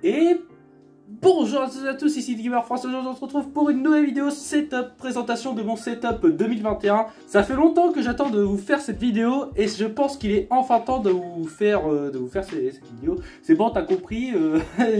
Et bonjour à tous, ici Gamer France. Aujourd'hui on se retrouve pour une nouvelle vidéo setup, présentation de mon setup 2021. Ça fait longtemps que j'attends de vous faire cette vidéo et je pense qu'il est enfin temps de vous faire cette vidéo. C'est bon, t'as compris,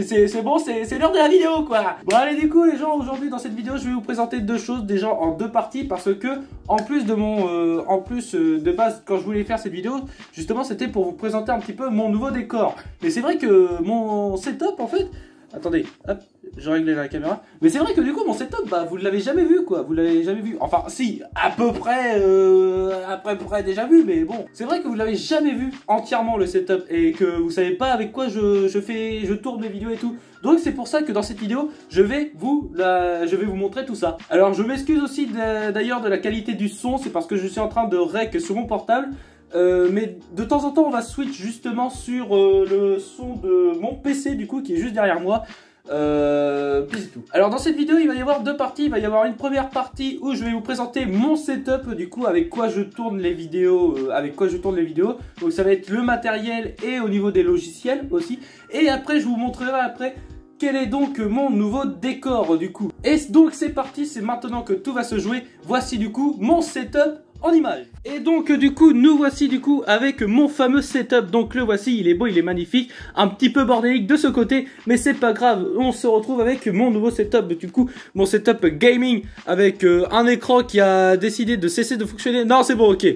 c'est bon, c'est l'heure de la vidéo quoi. Bon allez, du coup les gens, aujourd'hui dans cette vidéo je vais vous présenter deux choses, déjà en deux parties, parce que en plus de base quand je voulais faire cette vidéo, justement c'était pour vous présenter un petit peu mon nouveau décor. Mais c'est vrai que mon setup en fait, attendez, hop, je réglais la caméra. Mais c'est vrai que du coup mon setup, bah vous l'avez jamais vu quoi, vous l'avez jamais vu. Enfin si, à peu près déjà vu, mais bon. C'est vrai que vous l'avez jamais vu entièrement le setup et que vous savez pas avec quoi je tourne mes vidéos et tout. Donc c'est pour ça que dans cette vidéo, je vais vous montrer tout ça. Alors je m'excuse aussi d'ailleurs de la qualité du son, c'est parce que je suis en train de rec sur mon portable. Mais de temps en temps on va switch justement sur le son de mon PC du coup qui est juste derrière moi. Puis c'est tout. Alors dans cette vidéo il va y avoir deux parties. Il va y avoir une première partie où je vais vous présenter mon setup du coup avec quoi je tourne les vidéos, Donc ça va être le matériel et au niveau des logiciels aussi. Et après je vous montrerai quel est donc mon nouveau décor du coup. Et donc c'est parti, c'est maintenant que tout va se jouer. Voici du coup mon setup en image. Et donc du coup nous voici du coup avec mon fameux setup. Donc le voici, il est beau, il est magnifique, un petit peu bordélique de ce côté, mais c'est pas grave, on se retrouve avec mon nouveau setup. Du coup mon setup gaming avec un écran qui a décidé de cesser de fonctionner. Non c'est bon, ok.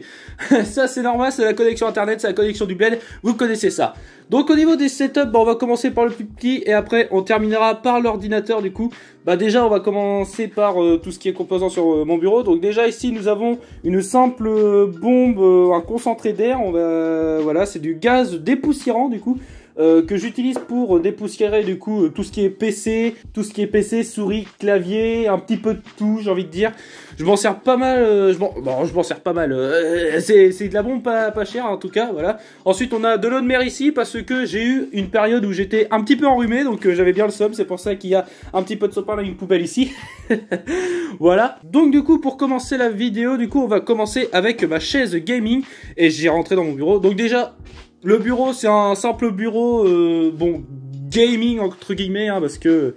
Ça c'est normal, c'est la connexion internet, c'est la connexion du bled, vous connaissez ça. Donc au niveau des setups, bah, on va commencer par le plus petit et après on terminera par l'ordinateur du coup. Bah déjà on va commencer par tout ce qui est composant sur mon bureau. Donc déjà ici nous avons une simple bombe, un concentré d'air. Voilà, c'est du gaz dépoussiérant du coup. Que j'utilise pour dépoussiérer du coup tout ce qui est PC, souris, clavier, un petit peu de tout, j'ai envie de dire. Je m'en sers pas mal, je m'en sers pas mal, c'est de la bombe pas chère en tout cas, voilà. Ensuite on a de l'eau de mer ici parce que j'ai eu une période où j'étais un petit peu enrhumé, donc j'avais bien le somme, c'est pour ça qu'il y a un petit peu de sopalin dans une poubelle ici. Voilà, donc du coup pour commencer la vidéo, du coup on va commencer avec ma chaise gaming et j'ai rentré dans mon bureau. Donc déjà le bureau, c'est un simple bureau, bon, gaming entre guillemets, hein, parce que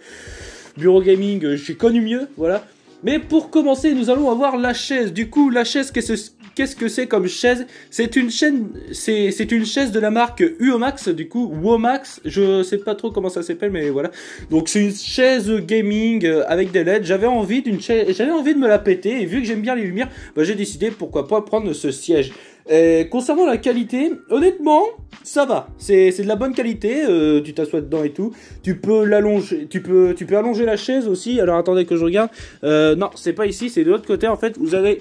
bureau gaming, j'ai connu mieux, voilà. Mais pour commencer, nous allons avoir la chaise. Du coup, la chaise, qu'est-ce que c'est comme chaise? C'est une chaise de la marque Uomax, du coup, Womax, je sais pas trop comment ça s'appelle, mais voilà. Donc c'est une chaise gaming avec des LED. J'avais envie de me la péter, et vu que j'aime bien les lumières, bah, j'ai décidé pourquoi pas prendre ce siège. Concernant la qualité, honnêtement, ça va. C'est de la bonne qualité. Tu t'assois dedans et tout. Tu peux l'allonger. Tu peux allonger la chaise aussi. Alors attendez que je regarde. Non, c'est pas ici, c'est de l'autre côté. En fait, vous avez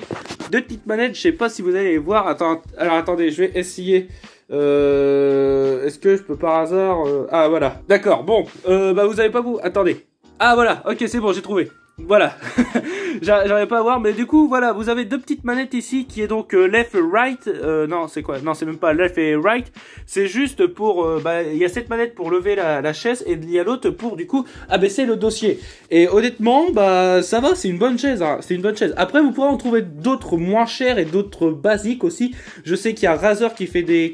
deux petites manettes. Je sais pas si vous allez les voir. Alors attendez, je vais essayer. Est-ce que je peux par hasard Ah voilà. D'accord. Bon. Bah vous avez pas vous. Attendez. Ah voilà. Ok, c'est bon, j'ai trouvé. Voilà. J'arrivais pas à voir, mais du coup voilà, vous avez deux petites manettes ici qui est donc left right. Non c'est quoi? Non c'est même pas left et right. C'est juste pour bah il y a cette manette pour lever la chaise et il y a l'autre pour du coup abaisser le dossier. Et honnêtement bah ça va, c'est une bonne chaise, hein, c'est une bonne chaise. Après vous pourrez en trouver d'autres moins chères et d'autres basiques aussi. Je sais qu'il y a Razer qui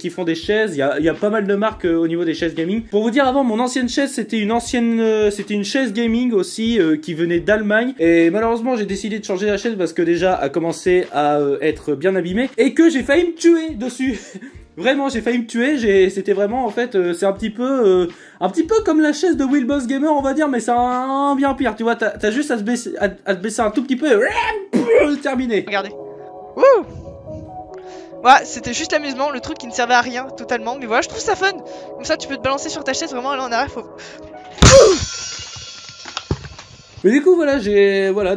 font des chaises. Il y a pas mal de marques au niveau des chaises gaming. Pour vous dire, avant mon ancienne chaise c'était une chaise gaming aussi qui venait d'Allemagne. Et malheureusement j'ai décidé de changer la chaise parce que déjà a commencé à être bien abîmée et que j'ai failli me tuer dessus. Vraiment j'ai failli me tuer, c'était vraiment en fait c'est un petit peu comme la chaise de Will Boss Gamer on va dire, mais c'est un bien pire, tu vois, t'as juste à te baisser un tout petit peu et terminé. Regardez. Wouh. Voilà, c'était juste l'amusement, le truc qui ne servait à rien totalement, mais voilà, je trouve ça fun. Comme ça tu peux te balancer sur ta chaise, vraiment aller en arrière, faut... Mais du coup voilà,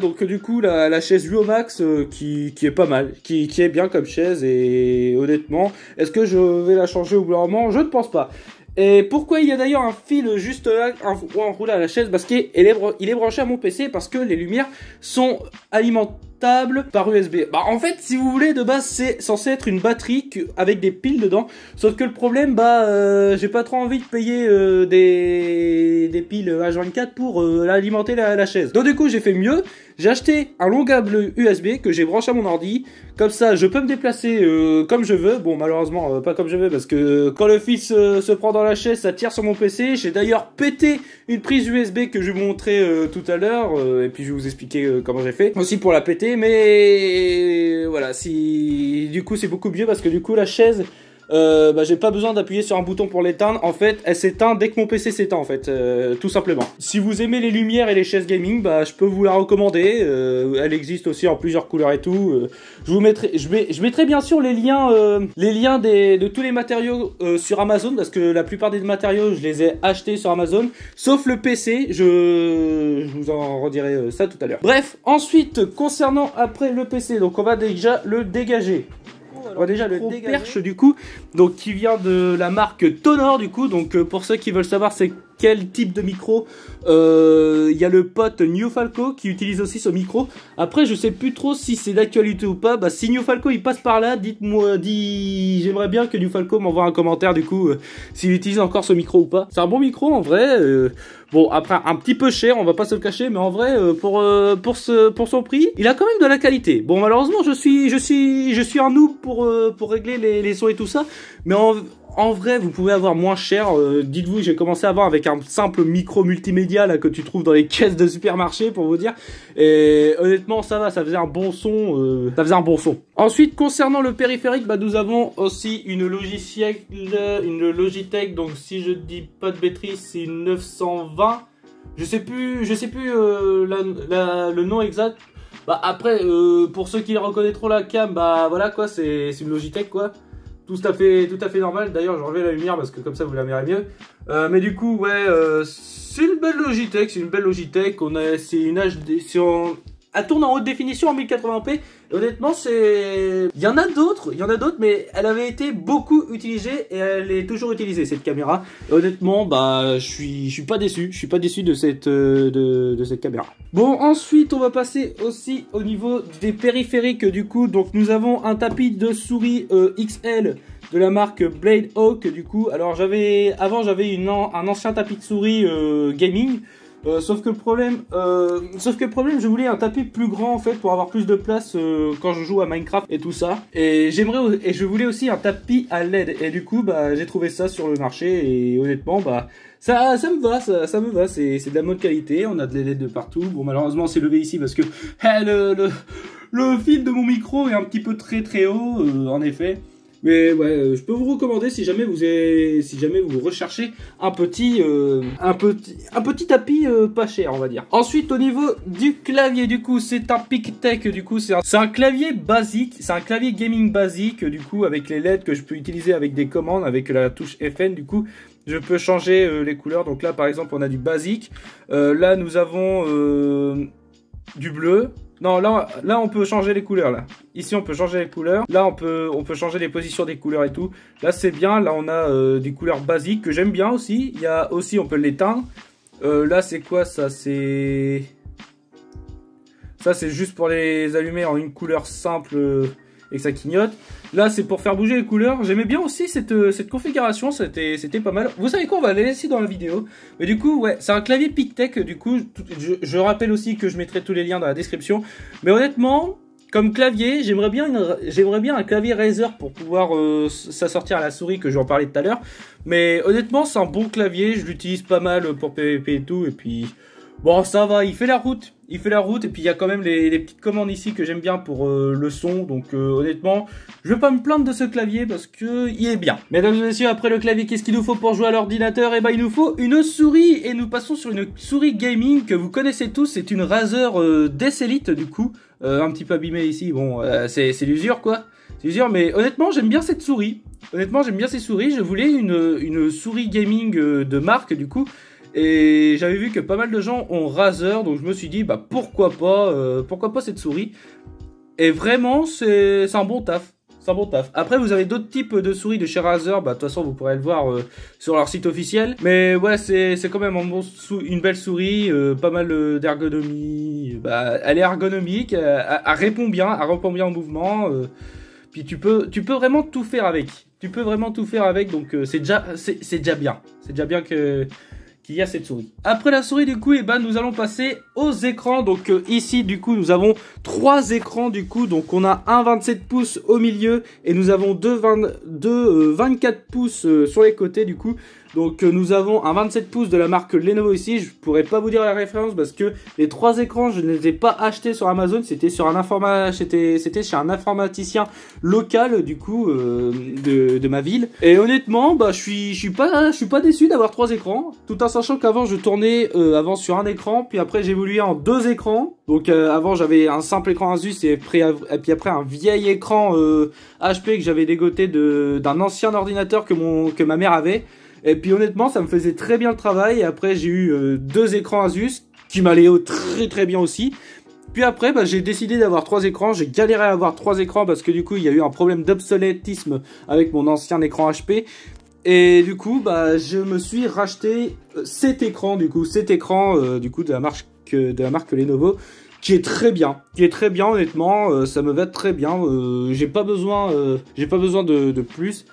donc du coup la chaise Uomax qui est pas mal, qui est bien comme chaise, et honnêtement, est-ce que je vais la changer au bout d'un moment? Je ne pense pas. Et pourquoi il y a d'ailleurs un fil juste là enroulé à la chaise? Parce qu'il est branché à mon PC parce que les lumières sont alimentées. portable par USB. Bah en fait si vous voulez de base c'est censé être une batterie avec des piles dedans, sauf que le problème j'ai pas trop envie de payer des piles H24 pour alimenter la chaise. Donc du coup j'ai fait mieux, j'ai acheté un long câble USB que j'ai branché à mon ordi, comme ça je peux me déplacer comme je veux. Bon malheureusement pas comme je veux parce que quand le fils se prend dans la chaise ça tire sur mon PC. J'ai d'ailleurs pété une prise USB que je vais vous montrer tout à l'heure et puis je vais vous expliquer comment j'ai fait aussi pour la péter, mais voilà, si du coup c'est beaucoup mieux parce que du coup la chaise j'ai pas besoin d'appuyer sur un bouton pour l'éteindre. En fait, elle s'éteint dès que mon PC s'éteint en fait, tout simplement. Si vous aimez les lumières et les chaises gaming, je peux vous la recommander. Elle existe aussi en plusieurs couleurs et tout. Je mettrai bien sûr les liens de tous les matériaux sur Amazon parce que la plupart des matériaux je les ai achetés sur Amazon, sauf le PC. Je vous en redirai ça tout à l'heure. Bref, ensuite concernant après le PC, donc on va déjà le dégager. On va déjà le perche du coup, donc qui vient de la marque Tonor du coup. Donc pour ceux qui veulent savoir c'est quel type de micro, il y a le pote New Falco qui utilise aussi ce micro. Après je sais plus trop si c'est d'actualité ou pas. Si New Falco il passe par là, dites-moi, j'aimerais bien que New Falco m'envoie un commentaire du coup s'il utilise encore ce micro ou pas. C'est un bon micro en vrai. Bon après un petit peu cher, on va pas se le cacher, mais en vrai pour son prix, il a quand même de la qualité. Bon malheureusement je suis un noob pour régler les sons et tout ça, mais en vrai, vous pouvez avoir moins cher. Dites-vous, j'ai commencé avant avec un simple micro multimédia là que tu trouves dans les caisses de supermarché pour vous dire. Et honnêtement, ça va, ça faisait un bon son. Ensuite, concernant le périphérique, nous avons aussi une Logitech. Donc si je dis pas de bêtises, c'est une 920. Je sais plus le nom exact. Après, pour ceux qui reconnaîtront la cam, voilà quoi, c'est une Logitech quoi. Tout à fait normal. D'ailleurs, je remets la lumière parce que comme ça vous la verrez mieux. Mais du coup, ouais, c'est une belle Logitech. C'est une HD. Elle tourne en haute définition en 1080p. Et honnêtement, il y en a d'autres, mais elle avait été beaucoup utilisée et elle est toujours utilisée cette caméra. Et honnêtement, je suis pas déçu. Je suis pas déçu de cette caméra. Bon, ensuite, on va passer aussi au niveau des périphériques du coup. Donc, nous avons un tapis de souris XL de la marque Blade Hawk du coup. Alors, avant j'avais un ancien tapis de souris gaming. Sauf que le problème, je voulais un tapis plus grand en fait pour avoir plus de place quand je joue à Minecraft et tout ça. Et je voulais aussi un tapis à LED. Et du coup, j'ai trouvé ça sur le marché et honnêtement, ça me va, c'est de la bonne qualité. On a de LED de partout. Bon, malheureusement, c'est levé ici parce que le fil de mon micro est un petit peu très haut, en effet. Mais ouais, je peux vous recommander si jamais vous recherchez un petit tapis pas cher, on va dire. Ensuite, au niveau du clavier, du coup, c'est un PicTech, du coup, c'est un clavier basique, c'est un clavier gaming basique, du coup, avec les LED que je peux utiliser avec des commandes, avec la touche FN, du coup. Je peux changer les couleurs. Donc là, par exemple, on a du basique. Là, nous avons du bleu. Non, là, on peut changer les couleurs, là. Ici, on peut changer les couleurs. Là, on peut changer les positions des couleurs et tout. Là, c'est bien. Là, on a des couleurs basiques que j'aime bien aussi. Il y a aussi, on peut l'éteindre. Là, c'est quoi, ça? Ça, c'est juste pour les allumer en une couleur simple et que ça clignote. Là, c'est pour faire bouger les couleurs. J'aimais bien aussi cette configuration. C'était pas mal. Vous savez quoi, on va la laisser dans la vidéo. Mais du coup, ouais, c'est un clavier PicTech. Du coup, je rappelle aussi que je mettrai tous les liens dans la description. Mais honnêtement, comme clavier, j'aimerais bien un clavier Razer pour pouvoir s'assortir à la souris que je vais en parler tout à l'heure. Mais honnêtement, c'est un bon clavier. Je l'utilise pas mal pour PvP et tout. Et puis, bon, ça va. Il fait la route. Et puis il y a quand même les petites commandes ici que j'aime bien pour le son. Donc honnêtement, je vais pas me plaindre de ce clavier parce que il est bien. Mesdames et messieurs, après le clavier, qu'est-ce qu'il nous faut pour jouer à l'ordinateur? Et il nous faut une souris. Et nous passons sur une souris gaming que vous connaissez tous. C'est une Razer Death Elite du coup. Un petit peu abîmée ici. Bon, c'est l'usure quoi. C'est l'usure, mais honnêtement, j'aime bien cette souris. Je voulais une souris gaming de marque du coup. Et j'avais vu que pas mal de gens ont Razer, donc je me suis dit pourquoi pas cette souris. Et vraiment c'est un bon taf. c'est un bon taf. Après, vous avez d'autres types de souris de chez Razer. Bah, de toute façon, vous pourrez le voir sur leur site officiel. Mais ouais, c'est quand même une belle souris, pas mal d'ergonomie. Bah, elle est ergonomique, elle répond bien au mouvement. Puis tu peux vraiment tout faire avec. Tu peux vraiment tout faire avec, donc c'est déjà bien. C'est déjà bien qu'il y a cette souris. Après la souris, du coup, et ben, nous allons passer aux écrans. Donc ici, du coup, nous avons 3 écrans, du coup. Donc on a un 27 pouces au milieu et nous avons deux 24 pouces sur les côtés, du coup. Donc nous avons un 27 pouces de la marque Lenovo ici. Je pourrais pas vous dire la référence parce que les 3 écrans, je ne les ai pas achetés sur Amazon. C'était sur c'était chez un informaticien local, du coup, de ma ville. Et honnêtement, bah je suis pas déçu d'avoir 3 écrans, tout en sachant qu'avant je tournais avant sur un écran, puis après j'ai évolué en 2 écrans. Donc avant j'avais un simple écran Asus et puis après un vieil écran HP que j'avais dégoté d'un ancien ordinateur que ma mère avait. Et puis honnêtement, ça me faisait très bien le travail. Et après, j'ai eu 2 écrans Asus qui m'allaient très bien aussi. Puis après, bah, j'ai décidé d'avoir 3 écrans. J'ai galéré à avoir 3 écrans parce que du coup, il y a eu un problème d'obsolétisme avec mon ancien écran HP. Et du coup, bah, je me suis racheté cet écran, du coup, de la marque Lenovo, qui est très bien, honnêtement. Ça me va très bien. J'ai pas besoin de plus.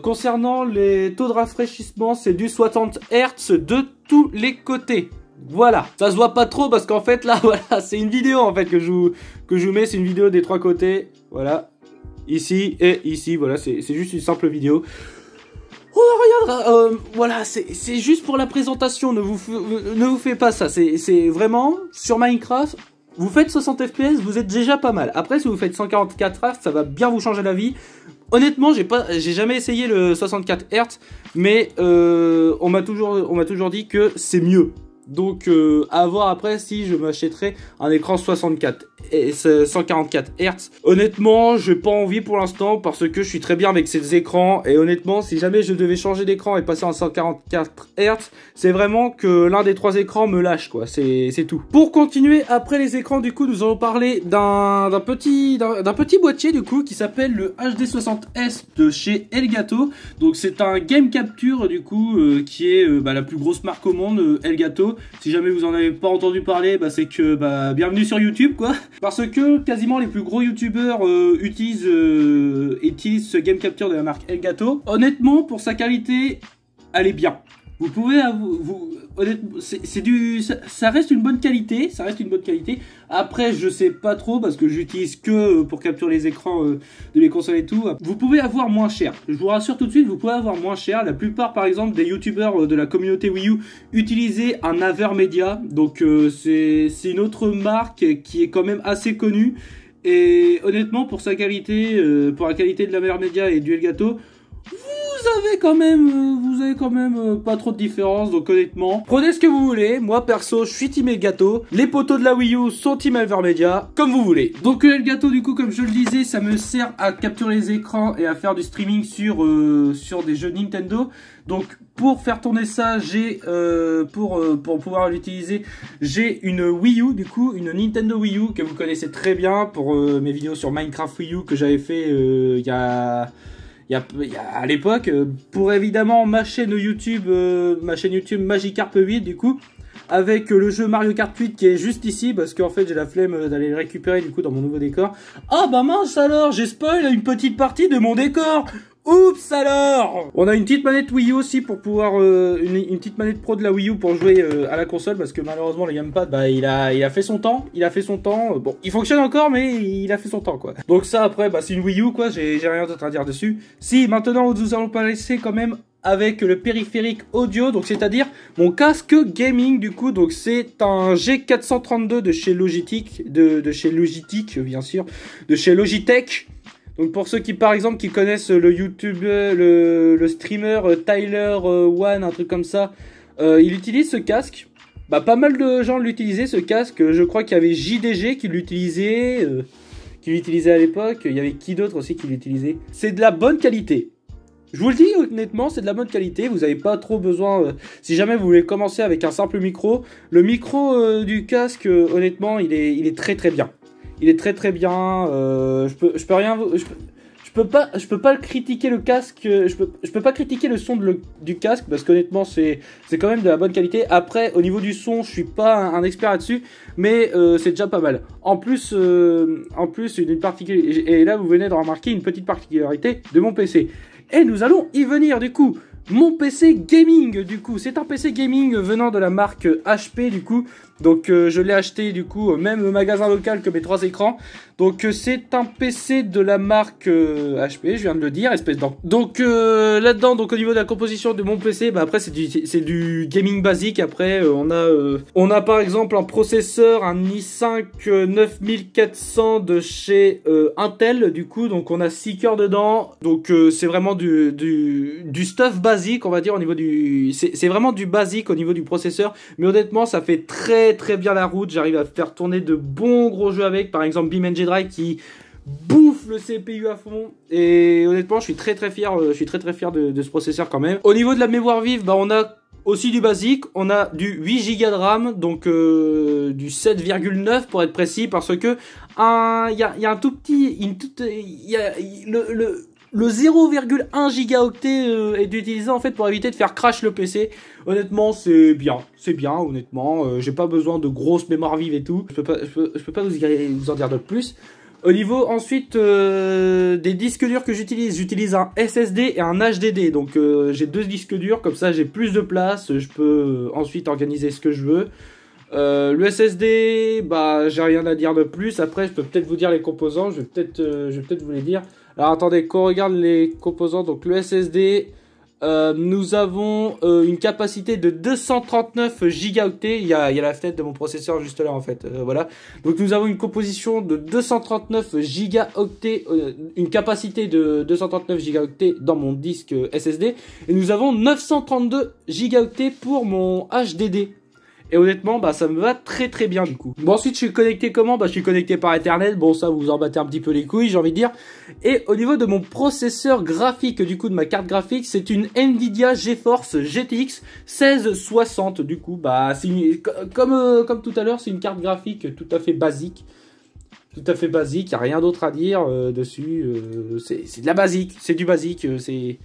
Concernant les taux de rafraîchissement, c'est du 60 Hz de tous les côtés. Voilà, ça se voit pas trop parce qu'en fait là, voilà, c'est une vidéo en fait que je vous mets, c'est une vidéo des 3 côtés. Voilà, ici et ici, voilà, c'est juste une simple vidéo. On regardera, voilà, c'est juste pour la présentation, ne vous faites pas ça, c'est vraiment, sur Minecraft, vous faites 60 FPS, vous êtes déjà pas mal. Après, si vous faites 144 Hz, ça va bien vous changer la vie. Honnêtement, j'ai jamais essayé le 64 Hz, mais on m'a toujours dit que c'est mieux. Donc à voir après si je m'achèterai un écran 144 et 144 Hz. Honnêtement, j'ai pas envie pour l'instant parce que je suis très bien avec ces écrans. Et honnêtement, si jamais je devais changer d'écran et passer en 144 Hz, c'est vraiment que l'un des 3 écrans me lâche, quoi. C'est tout. Pour continuer, après les écrans, du coup, nous allons parler d'un petit boîtier, du coup, qui s'appelle le HD60S de chez Elgato. Donc c'est un Game Capture, du coup, qui est la plus grosse marque au monde, Elgato. Si jamais vous en avez pas entendu parler, bah, c'est que bienvenue sur YouTube, quoi. Parce que quasiment les plus gros youtubeurs utilisent ce Game Capture de la marque Elgato. Honnêtement, pour sa qualité, elle est bien. Vous pouvez, honnêtement, ça reste une bonne qualité, Après, je sais pas trop parce que j'utilise que pour capturer les écrans de mes consoles et tout. Vous pouvez avoir moins cher. Je vous rassure tout de suite, vous pouvez avoir moins cher. La plupart, par exemple, des youtubeurs de la communauté Wii U utilisaient un Avermedia. Donc, c'est une autre marque qui est quand même assez connue. Et honnêtement, pour sa qualité, pour la qualité de l'Avermedia et du Elgato, vous avez quand même pas trop de différence, donc honnêtement, prenez ce que vous voulez. Moi perso, je suis team Elgato. Les potos de la Wii U sont team Avermedia, comme vous voulez. Donc Elgato, du coup, comme je le disais, ça me sert à capturer les écrans et à faire du streaming sur des jeux Nintendo. Donc pour faire tourner ça, j'ai pour pouvoir l'utiliser, j'ai une Wii U, du coup, une Nintendo Wii U que vous connaissez très bien pour mes vidéos sur Minecraft Wii U que j'avais fait à l'époque, pour évidemment ma chaîne YouTube Magikarp 8, du coup, avec le jeu Mario Kart 8 qui est juste ici, parce qu'en fait j'ai la flemme d'aller le récupérer du coup dans mon nouveau décor. Ah bah mince alors, j'ai spoil une petite partie de mon décor. Oups alors. On a une petite manette Wii U aussi pour pouvoir une petite manette pro de la Wii U pour jouer à la console, parce que malheureusement le gamepad, bah il a fait son temps, bon, il fonctionne encore mais il a fait son temps, quoi. Donc ça après, bah c'est une Wii U, quoi, j'ai rien d'autre à dire dessus. Si maintenant nous allons passer quand même avec le périphérique audio, donc c'est-à-dire mon casque gaming, du coup. Donc c'est un G432 de chez Logitech, de chez Logitech bien sûr, de chez Logitech. Donc pour ceux qui par exemple qui connaissent le YouTuber, le streamer Tyler One, un truc comme ça, il utilise ce casque. Bah pas mal de gens l'utilisaient, ce casque. Je crois qu'il y avait JDG qui l'utilisait à l'époque. Il y avait qui d'autre aussi qui l'utilisait. C'est de la bonne qualité. Je vous le dis honnêtement, c'est de la bonne qualité. Vous n'avez pas trop besoin, si jamais vous voulez commencer avec un simple micro. Le micro du casque, honnêtement, il est très très bien. Il est très très bien. Je peux je peux pas critiquer le casque, je peux pas critiquer le son du casque parce qu'honnêtement c'est quand même de la bonne qualité. Après au niveau du son, je suis pas un expert là-dessus, mais c'est déjà pas mal. En plus une particularité, et là vous venez de remarquer une petite particularité de mon PC. Et nous allons y venir du coup. Mon PC gaming du coup, c'est un PC gaming venant de la marque HP du coup. Donc je l'ai acheté du coup même au magasin local que mes 3 écrans. Donc c'est un PC de la marque HP, je viens de le dire, espèce d'en. Donc là-dedans, donc au niveau de la composition de mon PC, bah après c'est du gaming basique. Après on a par exemple un processeur, un i5 9400 de chez Intel du coup. Donc on a 6 cœurs dedans. Donc c'est vraiment du stuff basique, on va dire au niveau du. C'est vraiment du basique au niveau du processeur. Mais honnêtement, ça fait très bien la route. J'arrive à faire tourner de bons gros jeux avec, par exemple BeamNG Drive qui bouffe le CPU à fond. Et honnêtement, je suis très fier. Je suis très fier de ce processeur quand même. Au niveau de la mémoire vive, bah on a aussi du basique. On a du 8 Go de RAM, donc du 7,9 pour être précis, parce que il y a un tout petit, il y a le 0,1 gigaoctet est utilisé en fait pour éviter de faire crash le PC. Honnêtement, c'est bien, honnêtement. J'ai pas besoin de grosses mémoires vives et tout. Je peux pas vous en dire de plus. Au niveau ensuite des disques durs que j'utilise un SSD et un HDD. Donc j'ai 2 disques durs, comme ça j'ai plus de place. Je peux ensuite organiser ce que je veux. Le SSD, bah j'ai rien à dire de plus. Après, je peux peut-être vous dire les composants. Je vais peut-être vous les dire. Alors attendez, qu'on regarde les composants. Donc le SSD, nous avons une capacité de 239 gigaoctets. Il y a la fenêtre de mon processeur juste là en fait. Voilà. Donc nous avons une composition de 239 gigaoctets, une capacité de 239 gigaoctets dans mon disque SSD. Et nous avons 932 gigaoctets pour mon HDD. Et honnêtement, bah ça me va très bien du coup. Bon, ensuite je suis connecté comment? Bah je suis connecté par Ethernet. Bon, ça vous en battez un petit peu les couilles, j'ai envie de dire. Et au niveau de mon processeur graphique, du coup de ma carte graphique, c'est une Nvidia GeForce GTX 1660. Du coup, bah c'est comme tout à l'heure, c'est une carte graphique tout à fait basique. Il n'y a rien d'autre à dire dessus. C'est de la basique, c'est du basique, c'est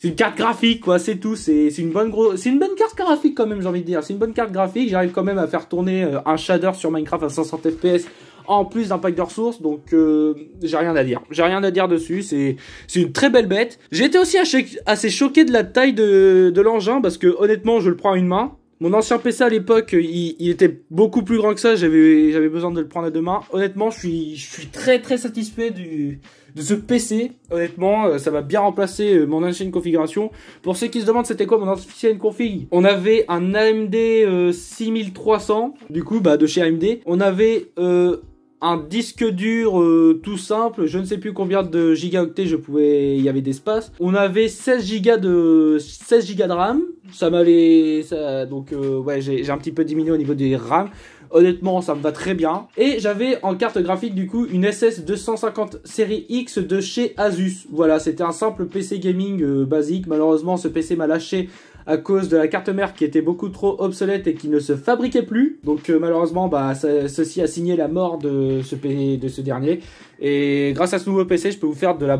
une carte graphique, quoi, c'est tout. C'est une bonne carte graphique quand même, j'ai envie de dire. C'est une bonne carte graphique. J'arrive quand même à faire tourner un shader sur Minecraft à 500 FPS en plus d'un pack de ressources. Donc, j'ai rien à dire. J'ai rien à dire dessus. C'est une très belle bête. J'ai été aussi assez choqué de la taille de l'engin parce que honnêtement, je le prends à une main. Mon ancien PC à l'époque, il était beaucoup plus grand que ça. J'avais besoin de le prendre à 2 mains. Honnêtement, je suis très satisfait de ce PC. Honnêtement, ça va bien remplacer mon ancienne configuration. Pour ceux qui se demandent c'était quoi mon ancienne config, on avait un AMD 6300, du coup, bah de chez AMD. On avait un disque dur tout simple, je ne sais plus combien de gigaoctets il y avait d'espace. On avait 16 Go de RAM. Ça m'allait, donc ouais, j'ai un petit peu diminué au niveau des RAM. Honnêtement, ça me va très bien. Et j'avais en carte graphique du coup une SS 250 série X de chez Asus. Voilà, c'était un simple PC gaming basique. Malheureusement, ce PC m'a lâché à cause de la carte mère qui était beaucoup trop obsolète et qui ne se fabriquait plus. Donc malheureusement, bah, ceci a signé la mort de ce dernier. Et grâce à ce nouveau PC, je peux vous faire de la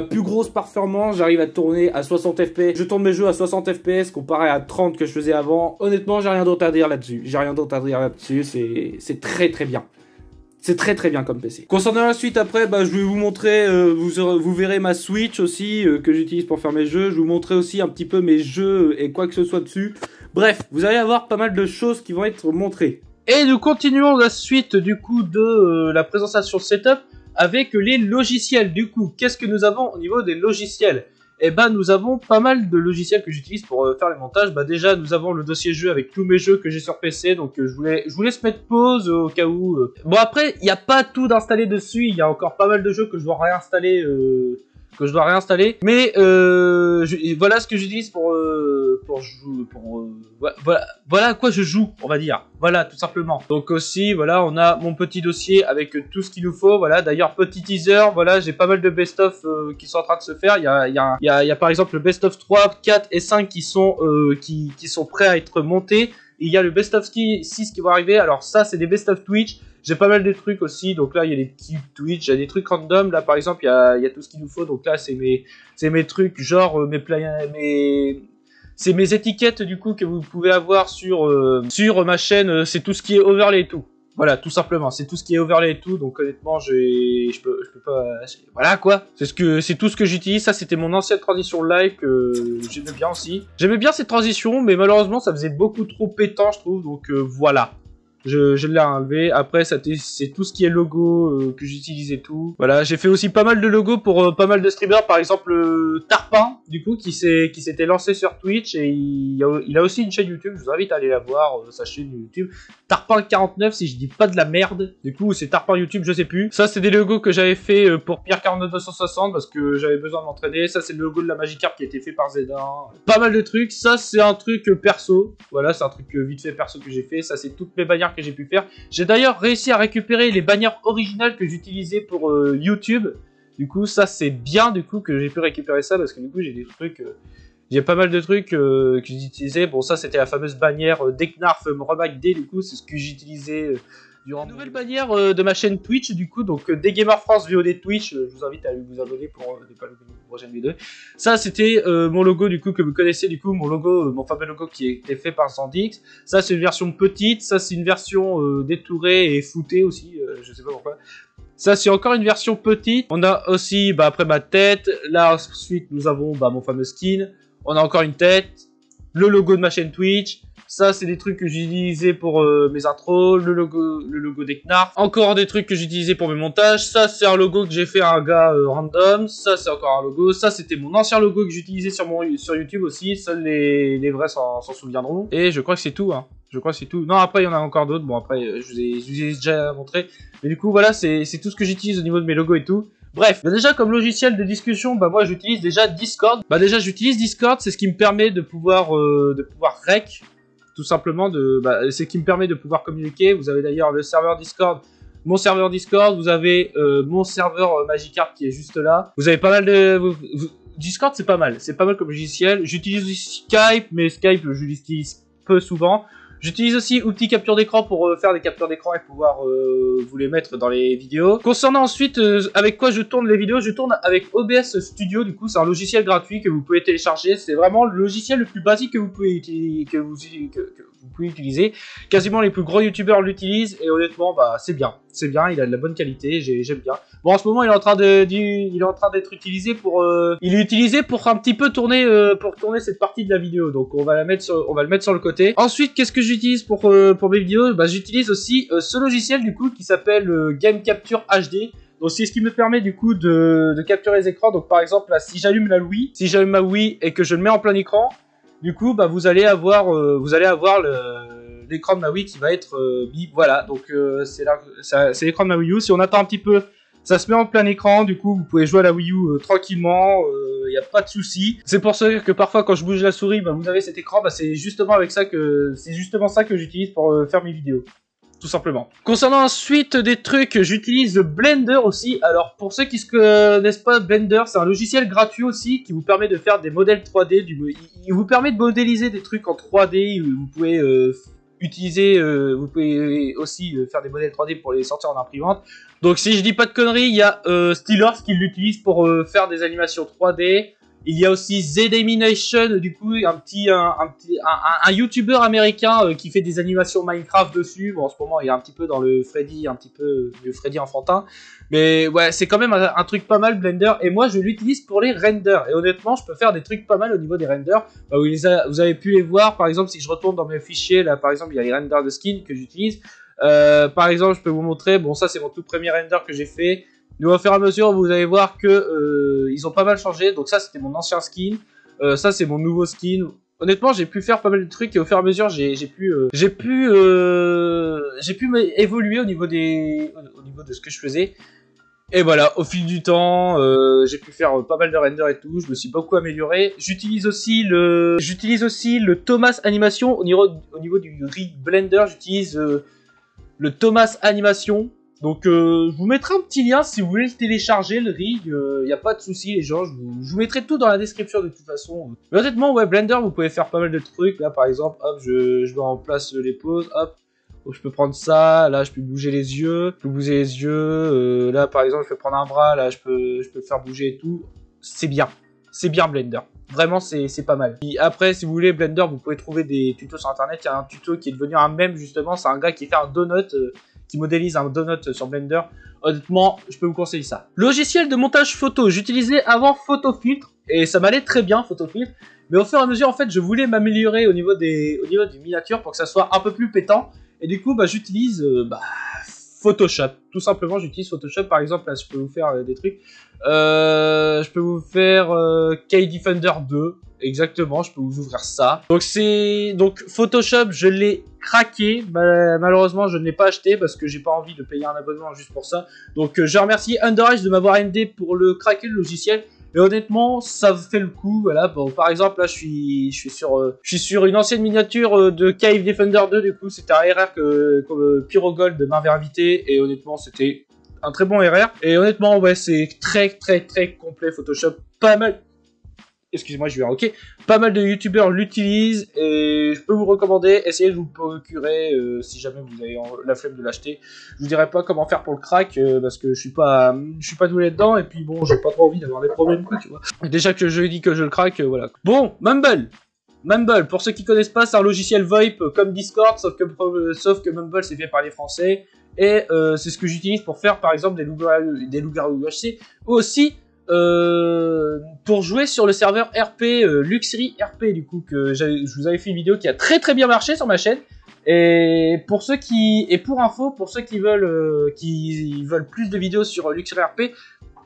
plus grosse performance. J'arrive à tourner à 60 fps. Je tourne mes jeux à 60 fps comparé à 30 que je faisais avant. Honnêtement, j'ai rien d'autre à dire là-dessus. C'est très bien. C'est très bien comme PC. Concernant la suite après, bah, je vais vous montrer, vous verrez ma Switch aussi que j'utilise pour faire mes jeux. Je vais vous montrer aussi un petit peu mes jeux et quoi que ce soit dessus. Bref, vous allez avoir pas mal de choses qui vont être montrées. Et nous continuons la suite du coup de la présentation setup avec les logiciels. Du coup, qu'est-ce que nous avons au niveau des logiciels? Eh ben, nous avons pas mal de logiciels que j'utilise pour faire les montages. Bah déjà, nous avons le dossier jeu avec tous mes jeux que j'ai sur PC. Donc, je vous laisse mettre pause au cas où. Bon, après, il n'y a pas tout d'installer dessus. Il y a encore pas mal de jeux que je dois réinstaller. Mais voilà ce que j'utilise voilà à quoi je joue, on va dire. Voilà, tout simplement. Donc aussi, voilà, on a mon petit dossier avec tout ce qu'il nous faut. Voilà, d'ailleurs, petit teaser. Voilà, j'ai pas mal de best-of qui sont en train de se faire. Il y a par exemple le best-of 3, 4 et 5 qui sont prêts à être montés. Il y a le best-of 6 qui va arriver. Alors ça, c'est des best-of Twitch. J'ai pas mal de trucs aussi, donc là il y a des petits Twitch, il y a des trucs random, là par exemple il y a tout ce qu'il nous faut, donc là c'est mes trucs, genre c'est mes étiquettes du coup que vous pouvez avoir sur ma chaîne, c'est tout ce qui est overlay et tout. Voilà, tout simplement, c'est tout ce qui est overlay et tout, donc honnêtement, je peux pas, voilà quoi, c'est tout ce que j'utilise. Ça, c'était mon ancienne transition live que j'aimais bien aussi. J'aimais bien cette transition, mais malheureusement, ça faisait beaucoup trop pétant, je trouve, donc voilà. Je l'ai enlevé. Après, c'est tout ce qui est logo que j'utilise et tout. Voilà, j'ai fait aussi pas mal de logos pour pas mal de streamers. Par exemple, Tarpin, du coup, qui s'était lancé sur Twitch et il a aussi une chaîne YouTube. Je vous invite à aller la voir, sa chaîne YouTube. Tarpin49, si je dis pas de la merde. Du coup, c'est Tarpin YouTube, je sais plus. Ça, c'est des logos que j'avais fait pour Pierre49260 parce que j'avais besoin de m'entraîner. Ça, c'est le logo de la Magikarp qui a été fait par Zedin. Pas mal de trucs. Ça, c'est un truc perso. Voilà, c'est un truc vite fait perso que j'ai fait. Ça, c'est toutes mes bannières que j'ai pu faire. J'ai d'ailleurs réussi à récupérer les bannières originales que j'utilisais pour YouTube. Du coup, ça c'est bien du coup que j'ai pu récupérer ça parce que du coup j'ai des trucs, j'ai pas mal de trucs que j'utilisais. Bon, ça c'était la fameuse bannière Deknarf Reback D. Du coup, c'est ce que j'utilisais durant une nouvelle bannière de ma chaîne Twitch. Du coup, donc Desgamers France VOD Twitch. Je vous invite à vous abonner pour ne pas louper une prochaine vidéo. Ça c'était mon logo du coup que vous connaissez, du coup mon logo, mon fameux logo qui était fait par Sandix. Ça c'est une version petite. Ça c'est une version détourée et floutée aussi. Je sais pas pourquoi. Ça, c'est encore une version petite. On a aussi, après ma tête. Là, ensuite, nous avons mon fameux skin. On a encore une tête. Le logo de ma chaîne Twitch. Ça, c'est des trucs que j'utilisais pour mes intros. Le logo des Knarf. Encore des trucs que j'utilisais pour mes montages. Ça, c'est un logo que j'ai fait à un gars random. Ça, c'est encore un logo. Ça, c'était mon ancien logo que j'utilisais sur YouTube aussi. Seuls les vrais s'en souviendront. Et je crois que c'est tout, hein. Je crois que c'est tout. Non, après, il y en a encore d'autres. Bon, après, je vous ai déjà montré. Mais du coup, voilà, c'est tout ce que j'utilise au niveau de mes logos et tout. Bref, déjà, comme logiciel de discussion, moi, j'utilise déjà Discord. Déjà, j'utilise Discord. C'est ce qui me permet de pouvoir rec. Tout simplement, c'est ce qui me permet de pouvoir communiquer. Vous avez d'ailleurs le serveur Discord. Mon serveur Discord. Vous avez mon serveur Magikarp qui est juste là. Vous avez pas mal de... Discord, c'est pas mal. C'est pas mal comme logiciel. J'utilise aussi Skype. Mais Skype, je l'utilise peu souvent. J'utilise aussi Outil capture d'écran pour faire des captures d'écran et pouvoir vous les mettre dans les vidéos. Concernant ensuite avec quoi je tourne les vidéos, je tourne avec OBS Studio. Du coup, c'est un logiciel gratuit que vous pouvez télécharger. C'est vraiment le logiciel le plus basique que vous pouvez utiliser. Quasiment les plus gros youtubeurs l'utilisent et honnêtement, c'est bien. C'est bien, il a de la bonne qualité, j'aime bien. Bon, en ce moment, il est en train d'être utilisé pour... il est utilisé pour un petit peu tourner cette partie de la vidéo. Donc, on va le mettre sur le côté. Ensuite, qu'est-ce que j'utilise pour mes vidéos? J'utilise aussi ce logiciel, du coup, qui s'appelle Game Capture HD. Donc, c'est ce qui me permet, du coup, de capturer les écrans. Donc, par exemple, là, si j'allume ma Wii et que je le mets en plein écran, du coup, vous allez avoir l'écran de ma Wii qui va être voilà, donc c'est l'écran de ma Wii U. Si on attend un petit peu, ça se met en plein écran, du coup vous pouvez jouer à la Wii U tranquillement, il n'y a pas de souci. C'est pour ça que parfois quand je bouge la souris, vous avez cet écran, c'est justement ça que j'utilise pour faire mes vidéos. Tout simplement. Concernant ensuite des trucs, j'utilise Blender aussi. Alors pour ceux qui ne connaissent pas Blender, c'est un logiciel gratuit aussi qui vous permet de faire des modèles 3D. Il vous permet de modéliser des trucs en 3D. Vous pouvez vous pouvez aussi faire des modèles 3D pour les sortir en imprimante. Donc si je dis pas de conneries, il y a Steelers qui l'utilise pour faire des animations 3D. Il y a aussi Zdemination, du coup, un YouTuber américain qui fait des animations Minecraft dessus. Bon, en ce moment, il est un petit peu dans le Freddy enfantin. Mais ouais, c'est quand même un truc pas mal, Blender. Et moi, je l'utilise pour les renders. Et honnêtement, je peux faire des trucs pas mal au niveau des renders. Vous avez pu les voir, par exemple, si je retourne dans mes fichiers, là, par exemple, il y a les renders de skin que j'utilise. Par exemple, je peux vous montrer, bon, ça, c'est mon tout premier render que j'ai fait. Et au fur et à mesure, vous allez voir que ils ont pas mal changé. Donc ça, c'était mon ancien skin. Ça, c'est mon nouveau skin. Honnêtement, j'ai pu faire pas mal de trucs et au fur et à mesure, j'ai pu évoluer au niveau de ce que je faisais. Et voilà, au fil du temps, j'ai pu faire pas mal de renders et tout. Je me suis beaucoup amélioré. J'utilise aussi le Thomas Animation au niveau du rig Blender. J'utilise le Thomas Animation. Donc je vous mettrai un petit lien si vous voulez le télécharger, le rig, y a pas de souci les gens, je vous mettrai tout dans la description de toute façon. Mais honnêtement, ouais, Blender, vous pouvez faire pas mal de trucs, là par exemple, hop, je mets en place les pauses, hop, Donc je peux prendre ça, là je peux bouger les yeux, là par exemple je peux prendre un bras, là je peux le faire bouger et tout. C'est bien Blender. Vraiment c'est pas mal. Et après si vous voulez Blender, vous pouvez trouver des tutos sur internet. Il y a un tuto qui est devenu un mème justement, c'est un gars qui fait un donut, qui modélise un donut sur Blender. Honnêtement, je peux vous conseiller ça. Logiciel de montage photo, j'utilisais avant Photofiltre et ça m'allait très bien Photofiltre. Mais au fur et à mesure, en fait, je voulais m'améliorer au niveau des miniatures pour que ça soit un peu plus pétant. Et du coup, bah, j'utilise Photoshop. Tout simplement, j'utilise Photoshop. Par exemple, là, je peux vous faire des trucs. Je peux vous faire K-Defender 2. Exactement, je peux vous ouvrir ça. Donc Photoshop, je l'ai craqué. Malheureusement, je ne l'ai pas acheté parce que j'ai pas envie de payer un abonnement juste pour ça. Donc je remercie Underage de m'avoir aidé pour le craquer le logiciel. Et honnêtement, ça fait le coup. Voilà, bon, par exemple, là, je suis sur une ancienne miniature de Cave Defender 2. Du coup, c'était un RR comme Pyrogold de main vers invité. Et honnêtement, c'était un très bon RR. Et honnêtement, ouais, c'est très complet Photoshop. Pas mal. Excusez-moi, je vais ok. Pas mal de youtubeurs l'utilisent et je peux vous recommander. Essayez de vous procurer si jamais vous avez la flemme de l'acheter. Je vous dirai pas comment faire pour le crack parce que je suis pas doué dedans et puis bon, j'ai pas trop envie d'avoir des problèmes quoi, tu vois. Déjà que je dis que je le craque, voilà. Bon, Mumble, pour ceux qui connaissent pas, c'est un logiciel VoIP comme Discord, sauf que Mumble c'est fait par les Français et c'est ce que j'utilise pour faire par exemple des loups-garous UHC aussi. Pour jouer sur le serveur RP, Luxury RP du coup, que je vous avais fait une vidéo qui a très bien marché sur ma chaîne. Et pour info, pour ceux qui veulent plus de vidéos sur Luxury RP,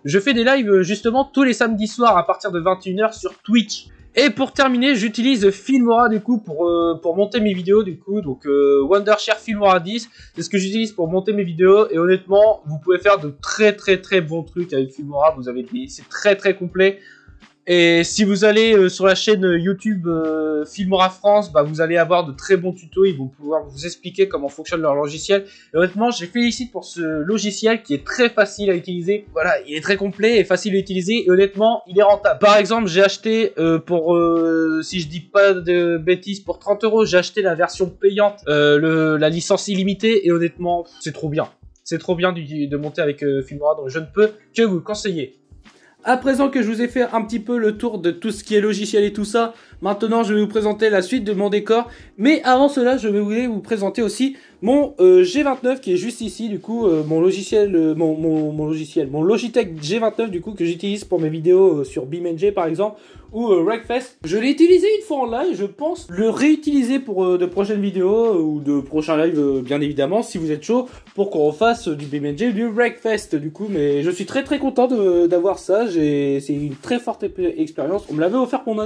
je fais des lives justement tous les samedis soirs à partir de 21 h sur Twitch. Et pour terminer, j'utilise Filmora du coup pour monter mes vidéos du coup, donc Wondershare Filmora 10, c'est ce que j'utilise pour monter mes vidéos et honnêtement, vous pouvez faire de très bons trucs avec Filmora, c'est très complet. Et si vous allez sur la chaîne YouTube Filmora France, bah, vous allez avoir de très bons tutos, ils vont pouvoir vous expliquer comment fonctionne leur logiciel. Et honnêtement, je les félicite pour ce logiciel qui est très facile à utiliser. Voilà, il est très complet et facile à utiliser et honnêtement, il est rentable. Par exemple, j'ai acheté si je dis pas de bêtises, pour 30 €, j'ai acheté la version payante, la licence illimitée et honnêtement, c'est trop bien. C'est trop bien de monter avec Filmora, donc je ne peux que vous le conseiller. À présent que je vous ai fait un petit peu le tour de tout ce qui est logiciel et tout ça, maintenant je vais vous présenter la suite de mon décor. Mais avant cela, je voulais vous présenter aussi mon G29 qui est juste ici, du coup, mon Logitech G29 du coup que j'utilise pour mes vidéos sur BeamNG par exemple, ou Wreckfest. Je l'ai utilisé une fois en live, je pense le réutiliser pour de prochaines vidéos ou de prochains lives bien évidemment si vous êtes chaud pour qu'on refasse du BeamNG ou du Wreckfest du coup. Mais je suis très content d'avoir ça, c'est une très forte expérience. On me l'avait offert pour mon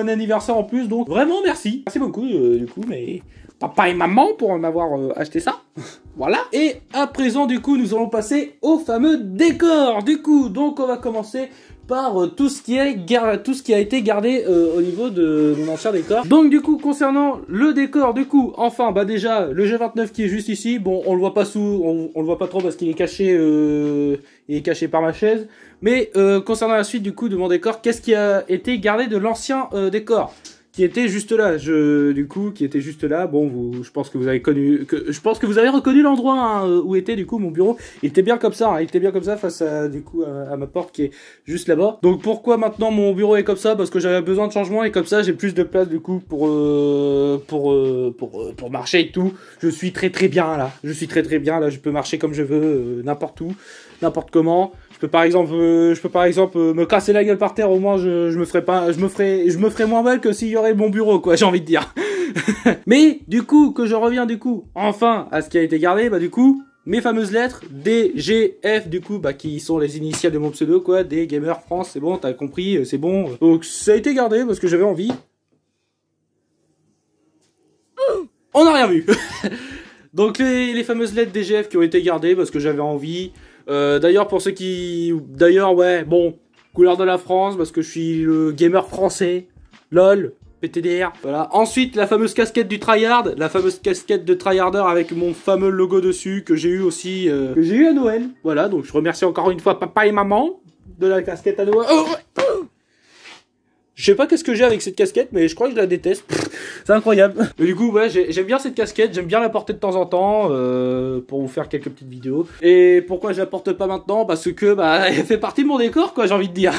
anniversaire en plus, donc vraiment merci beaucoup du coup, mais papa et maman pour m'avoir acheté ça. Voilà. Et à présent du coup nous allons passer au fameux décor du coup. Donc on va commencer par tout ce qui a été gardé au niveau de mon ancien décor. Donc du coup concernant le décor du coup, enfin bah déjà le G29 qui est juste ici, bon on le voit pas on le voit pas trop parce qu'il est caché par ma chaise. Mais concernant la suite du coup de mon décor, qu'est-ce qui a été gardé de l'ancien décor qui était juste là, qui était juste là. Bon, je pense que vous avez reconnu l'endroit hein, où était du coup mon bureau. Il était bien comme ça, hein, il était bien comme ça face à ma porte qui est juste là-bas. Donc pourquoi maintenant mon bureau est comme ça? Parce que j'avais besoin de changement et comme ça j'ai plus de place du coup pour marcher et tout. Je suis très bien là. Je peux marcher comme je veux, n'importe où, n'importe comment. Je peux par exemple me casser la gueule par terre, au moins je me ferais moins mal que s'il y aurait mon bureau quoi, j'ai envie de dire. Mais du coup que je reviens du coup enfin à ce qui a été gardé, bah du coup mes fameuses lettres D, G, F du coup bah qui sont les initiales de mon pseudo quoi, des Gamer France, c'est bon, t'as compris, c'est bon. Donc ça a été gardé parce que j'avais envie. On n'a rien vu. Donc les fameuses lettres DGF qui ont été gardées parce que j'avais envie. D'ailleurs pour ceux qui... ouais, bon, couleur de la France parce que je suis le gamer français. LOL, PTDR, voilà. Ensuite la fameuse casquette du tryhard, la fameuse casquette de tryharder avec mon fameux logo dessus que j'ai eu aussi, que j'ai eu à Noël. Voilà, donc je remercie encore une fois papa et maman de la casquette à Noël. sais pas qu'est-ce que j'ai avec cette casquette, mais je crois que je la déteste. C'est incroyable. Mais du coup, ouais, j'aime bien cette casquette, j'aime bien la porter de temps en temps pour vous faire quelques petites vidéos. Et pourquoi je la porte pas maintenant? Parce que bah elle fait partie de mon décor, quoi, j'ai envie de dire.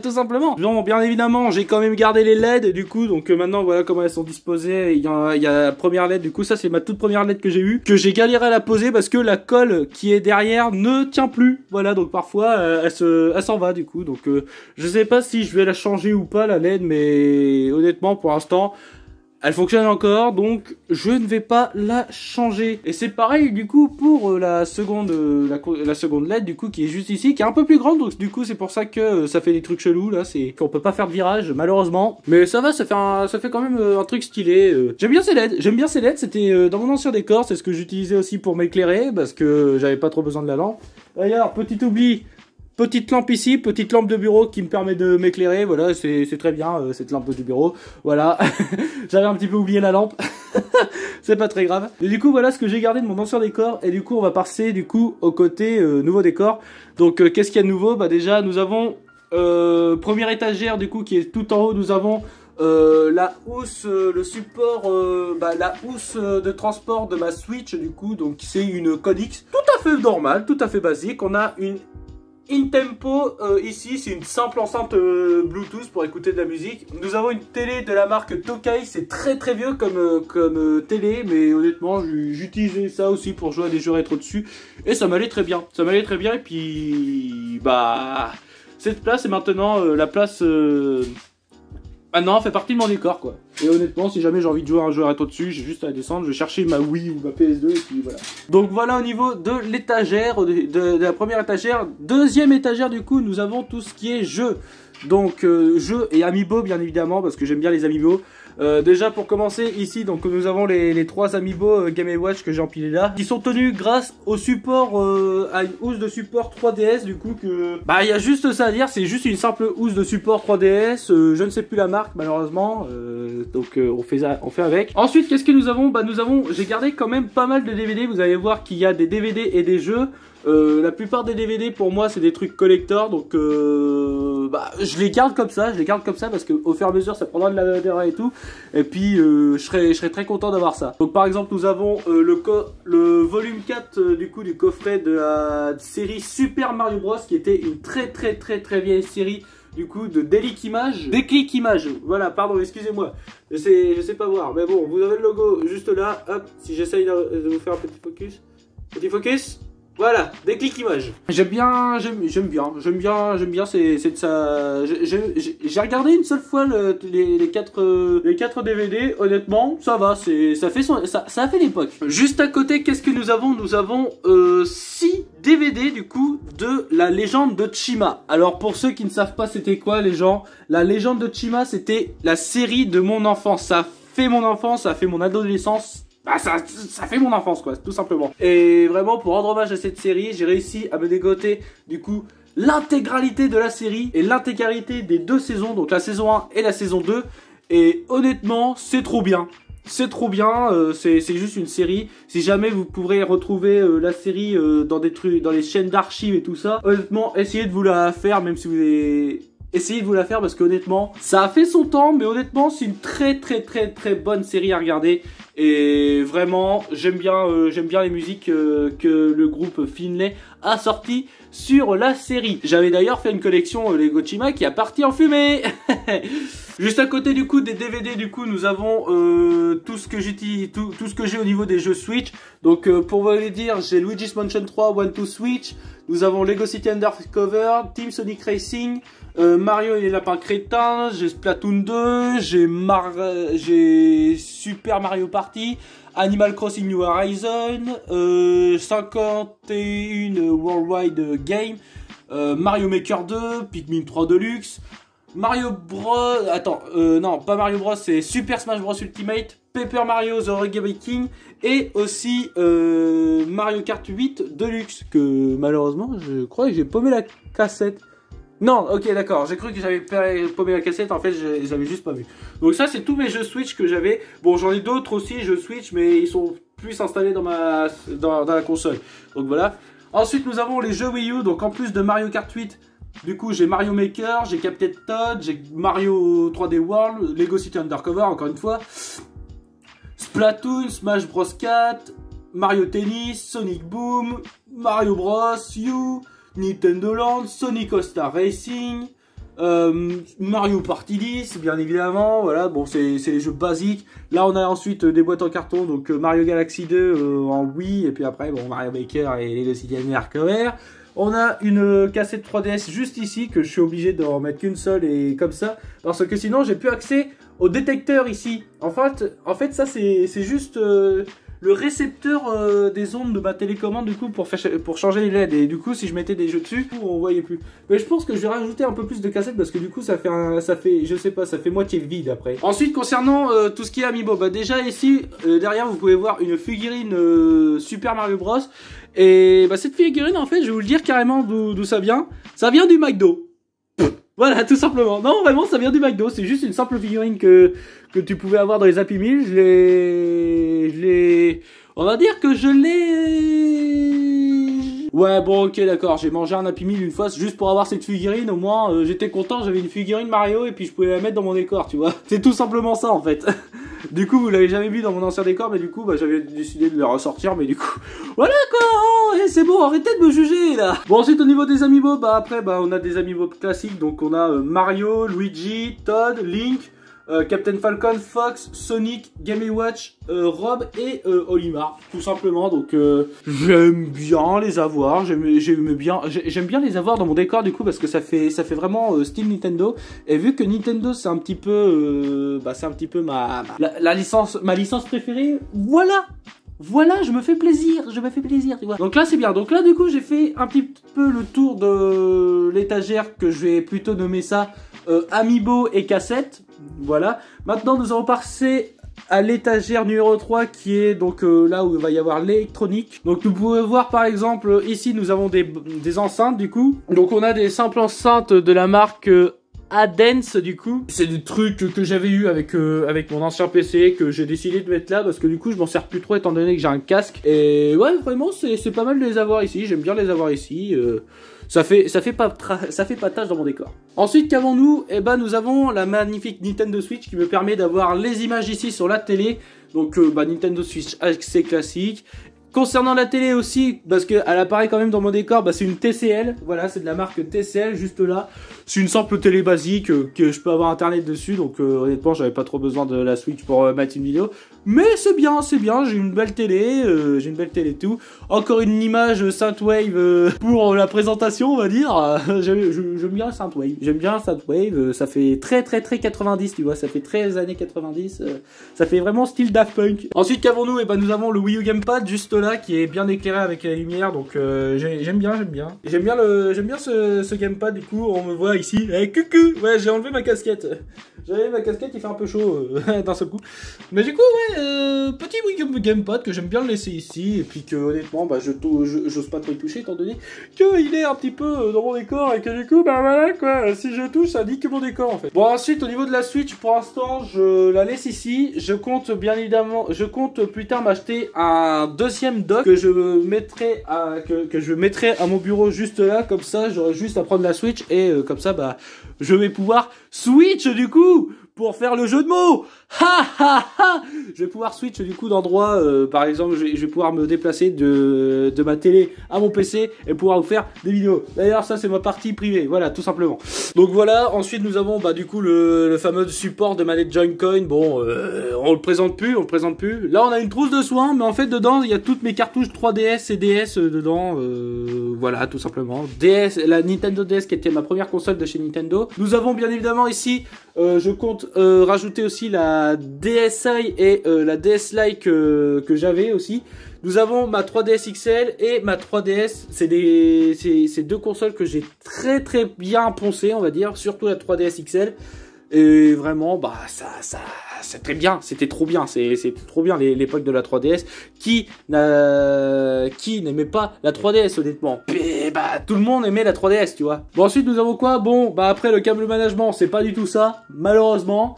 Tout simplement. Bon, bien évidemment, j'ai quand même gardé les LED du coup, donc maintenant voilà comment elles sont disposées. Il y a la première LED, du coup ça c'est ma toute première LED que j'ai eue, que j'ai galéré à la poser parce que la colle qui est derrière ne tient plus. Voilà, donc parfois elle s'en va du coup. Donc je sais pas si je vais la changer ou pas la LED, mais honnêtement pour l'instant elle fonctionne encore, donc je ne vais pas la changer. Et c'est pareil du coup pour la seconde LED du coup qui est juste ici, qui est un peu plus grande, donc du coup c'est pour ça que ça fait des trucs chelous là, c'est qu'on peut pas faire de virage malheureusement. Mais ça va, ça fait quand même un truc stylé. J'aime bien ces LED, c'était dans mon ancien décor, c'est ce que j'utilisais aussi pour m'éclairer, parce que j'avais pas trop besoin de la lampe. D'ailleurs, petit oubli, petite lampe ici, petite lampe de bureau qui me permet de m'éclairer, voilà, c'est très bien cette lampe du bureau, voilà. J'avais un petit peu oublié la lampe, c'est pas très grave. Et du coup voilà ce que j'ai gardé de mon ancien décor, et du coup on va passer du coup au côté nouveau décor. Donc qu'est-ce qu'il y a de nouveau? Bah déjà nous avons première étagère du coup qui est tout en haut, nous avons la housse, le support, la housse de transport de ma Switch du coup, donc c'est une Codix, tout à fait normale, tout à fait basique. On a une InTempo ici, c'est une simple enceinte Bluetooth pour écouter de la musique. Nous avons une télé de la marque Tokai, c'est très vieux comme télé, mais honnêtement j'utilisais ça aussi pour jouer à des jeux rétro dessus et ça m'allait très bien, et puis bah cette place est maintenant la place maintenant fait partie de mon décor quoi. Et honnêtement si jamais j'ai envie de jouer à un jeu rétro dessus, j'ai juste à descendre, je vais chercher ma Wii ou ma PS2 et puis voilà. Donc voilà au niveau de l'étagère, de la première étagère. Deuxième étagère du coup nous avons tout ce qui est jeux. Donc jeux et amiibo bien évidemment parce que j'aime bien les amiibo. Déjà pour commencer ici donc nous avons les 3 amiibo Game & Watch que j'ai empilés là, qui sont tenus grâce au support à une housse de support 3DS du coup que bah il y a juste ça à dire, c'est juste une simple housse de support 3DS, je ne sais plus la marque malheureusement, donc on fait avec. Ensuite qu'est-ce que nous avons? Bah nous avons, j'ai gardé quand même pas mal de DVD, vous allez voir qu'il y a des DVD et des jeux. La plupart des DVD pour moi c'est des trucs collector, donc je les garde comme ça, parce que au fur et à mesure ça prendra de la valeur et tout, et puis je serais très content d'avoir ça. Donc par exemple nous avons le volume 4 du coup du coffret de la série Super Mario Bros qui était une très vieille série du coup de Déclic Images, voilà, pardon, excusez-moi, je sais pas voir, mais bon, vous avez le logo juste là, hop, si j'essaye de vous faire un petit focus, voilà, Déclic Images. J'aime bien, c'est de ça. J'ai regardé une seule fois les 4 DVD, honnêtement, ça va, ça a fait l'époque. Juste à côté, qu'est-ce que nous avons? Nous avons 6 DVD du coup de la légende de Chima. Alors pour ceux qui ne savent pas c'était quoi les gens, la légende de Chima c'était la série de mon enfance, ça fait mon enfance, ça fait mon adolescence. Bah ça fait mon enfance quoi, tout simplement. Et vraiment pour rendre hommage à cette série, j'ai réussi à me dégoter du coup l'intégralité de la série et l'intégralité des 2 saisons, donc la saison 1 et la saison 2. Et honnêtement c'est trop bien. C'est trop bien, c'est juste une série. Si jamais vous pourrez retrouver la série dans des trucs, dans les chaînes d'archives et tout ça, honnêtement essayez de vous la faire, même si vous avez... Essayez de vous la faire parce qu'honnêtement, ça a fait son temps, mais honnêtement, c'est une très bonne série à regarder. Et vraiment, j'aime bien les musiques que le groupe Finlay a sorti sur la série. J'avais d'ailleurs fait une collection Lego Chima qui a parti en fumée. Juste à côté du coup des DVD du coup nous avons tout ce que j'utilise, tout ce que j'ai au niveau des jeux Switch. Donc pour vous le dire, j'ai Luigi's Mansion 3 One to Switch. Nous avons Lego City Undercover, Team Sonic Racing, Mario et les lapins crétins, j'ai Splatoon 2, j'ai Super Mario Party, Animal Crossing New Horizon, 51 Worldwide Game, Mario Maker 2, Pikmin 3 Deluxe, Mario Bros, non pas Mario Bros, c'est Super Smash Bros Ultimate, Paper Mario The Reggae King et aussi Mario Kart 8 Deluxe que malheureusement je crois que j'ai paumé la cassette. Non, ok d'accord, j'ai cru que j'avais paumé la cassette, en fait je les avais juste pas vu. Donc ça c'est tous mes jeux Switch que j'avais. Bon j'en ai d'autres aussi jeux Switch mais ils sont plus installés dans la console. Donc voilà. Ensuite nous avons les jeux Wii U, donc en plus de Mario Kart 8, Du coup, j'ai Mario Maker, j'ai Captain Toad, j'ai Mario 3D World, Lego City Undercover, encore une fois, Splatoon, Smash Bros 4, Mario Tennis, Sonic Boom, Mario Bros U, Nintendo Land, Sonic All-Star Racing, Mario Party 10, bien évidemment, voilà, bon, c'est les jeux basiques. Là, on a ensuite des boîtes en carton, donc Mario Galaxy 2 en Wii, et puis après, bon, Mario Maker et Lego City Undercover. On a une cassette 3DS juste ici, que je suis obligé d'en mettre qu'une seule, et comme ça, parce que sinon, j'ai plus accès au détecteur ici. En fait ça, c'est juste... le récepteur des ondes de ma télécommande du coup pour changer les LED, et du coup si je mettais des jeux dessus on voyait plus. Mais je pense que je vais rajouter un peu plus de cassettes parce que du coup ça fait je sais pas, ça fait moitié vide après. Ensuite concernant tout ce qui est Amiibo, bah déjà ici derrière vous pouvez voir une figurine Super Mario Bros, et bah cette figurine en fait je vais vous le dire carrément d'où ça vient. Ça vient du McDo. Voilà, tout simplement. Non, vraiment, ça vient du McDo. C'est juste une simple figurine que tu pouvais avoir dans les Happy Meal. On va dire que je l'ai... Ouais, bon, ok, d'accord. J'ai mangé un Happy Meal une fois juste pour avoir cette figurine. Au moins, j'étais content. J'avais une figurine Mario et puis je pouvais la mettre dans mon décor, tu vois. C'est tout simplement ça, en fait. Du coup, vous l'avez jamais vu dans mon ancien décor, mais du coup, bah, j'avais décidé de le ressortir, mais du coup... Voilà, quoi, oh, c'est bon, arrêtez de me juger, là. Bon, ensuite, au niveau des Amiibo, bah, après, bah, on a des Amiibo classiques, donc on a Mario, Luigi, Toad, Link, Captain Falcon, Fox, Sonic, Game & Watch, Rob et Olimar, tout simplement. Donc j'aime bien les avoir, j'aime bien les avoir dans mon décor du coup parce que ça fait vraiment style Nintendo. Et vu que Nintendo c'est un petit peu ma licence préférée, voilà, je me fais plaisir, tu vois. Donc là c'est bien. Donc là du coup j'ai fait un petit peu le tour de l'étagère que je vais plutôt nommer ça Amiibo et cassette. Voilà. Maintenant nous allons passer à l'étagère numéro 3 qui est donc là où il va y avoir l'électronique. Donc vous pouvez voir par exemple ici nous avons des enceintes du coup. Donc on a des simples enceintes de la marque Adence du coup. C'est des trucs que j'avais eu avec mon ancien PC que j'ai décidé de mettre là parce que du coup je m'en sers plus trop étant donné que j'ai un casque. Et ouais vraiment c'est pas mal de les avoir ici, j'aime bien les avoir ici. Ça fait pas tâche dans mon décor. Ensuite qu'avons-nous? Eh ben nous avons la magnifique Nintendo Switch qui me permet d'avoir les images ici sur la télé. Donc Nintendo Switch assez classique. Concernant la télé aussi, parce qu'elle apparaît quand même dans mon décor, c'est une TCL, voilà, c'est de la marque TCL, juste là. C'est une simple télé basique que je peux avoir internet dessus, donc honnêtement, j'avais pas trop besoin de la Switch pour mettre une vidéo. Mais c'est bien, j'ai une belle télé, tout. Encore une image Synthwave pour la présentation, on va dire. J'aime bien Synthwave, ça fait très 90, tu vois, ça fait très années 90, ça fait vraiment style Daft Punk. Ensuite, qu'avons-nous? Eh ben, nous avons le Wii U Gamepad, juste là, qui est bien éclairé avec la lumière, donc j'aime bien ce gamepad. Du coup on me voit ici, coucou, ouais, j'ai enlevé ma casquette, il fait un peu chaud d'un seul coup, mais du coup ouais, petit Wii Gamepad que j'aime bien le laisser ici, et puis que honnêtement j'ose pas trop y toucher étant donné qu'il est un petit peu dans mon décor, et que du coup voilà quoi, si je touche ça dit que mon décor en fait. Bon, ensuite au niveau de la Switch, pour l'instant je la laisse ici. Je compte plus tard m'acheter un deuxième dock que je mettrai à mon bureau juste là, comme ça j'aurai juste à prendre la Switch et comme ça je vais pouvoir switch du coup pour faire le jeu de mots. Ha ha ha. Je vais pouvoir switch du coup d'endroit, par exemple je vais pouvoir me déplacer de ma télé à mon PC et pouvoir vous faire des vidéos. D'ailleurs ça c'est ma partie privée, voilà, tout simplement. Donc voilà, ensuite nous avons du coup le fameux support de manette Joy-Con. Bon, on le présente plus. Là on a une trousse de soins, mais en fait dedans il y a toutes mes cartouches 3DS et DS dedans, voilà, tout simplement. La Nintendo DS qui était ma première console de chez Nintendo. Nous avons bien évidemment ici, je compte rajouter aussi la DSi et la DS Lite que j'avais aussi. Nous avons ma 3DS XL et ma 3DS. C'est deux consoles que j'ai très bien poncées, on va dire, surtout la 3DS XL. Et vraiment, c'est très bien, c'était trop bien, c'était trop bien l'époque de la 3DS. Qui n'aimait pas la 3DS honnêtement? Et tout le monde aimait la 3DS, tu vois. Bon, ensuite nous avons quoi? Bon, après le câble management, c'est pas du tout ça, malheureusement.